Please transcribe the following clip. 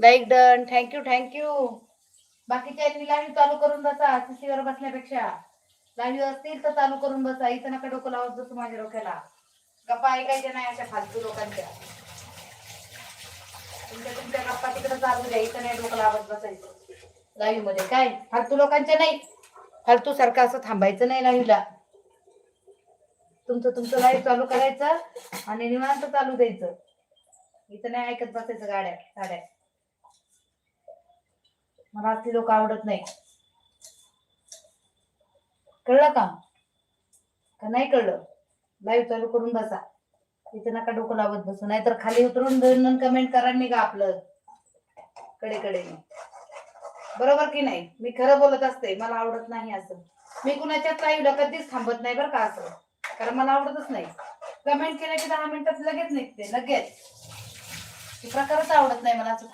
Like done. Thank you thank you. बाकीच्यांनी live चालू करून बसा, सीसीवर बसण्यापेक्षा लाईव्ह असतील तर चालू करून बसा. इथं नका डोकं लावत बसू माझ्या डोक्याला. गप्पा ऐकायच्या नाही अशा फालतू लोकांच्या. तुमच्या गप्पा तिकडे चालू द्या, इथं नाही डोकं लावत बसायचं लाईव्ह मध्ये. काय फालतू लोकांच्या नाही, फालतू सारखं असं थांबायचं नाही लाईव्हला. तुमचं तुमचं लाईव्ह चालू करायचं आणि निवांत चालू द्यायचं. इथं नाही ऐकत बसायचं गाड्या साड्या. मला असली लोक आवडत नाही. कळलं का नाही कळलं? लाईव्ह चालू करून बसा, इथे नका डोकं लावत बसू. नाहीतर खाली उतरून 2 कमेंट करा निघा आपलं कडे. बरोबर की नाही? मी खरं बोलत असते, मला आवडत नाही असं. मी कुणाच्याच लाईव्हला कधीच थांबत नाही बरं का असं, कारण मला आवडतच नाही. कमेंट केलं की 10 मिनिटात लगेच निघते, लगेच. प्रकारच आवडत नाही मला असं.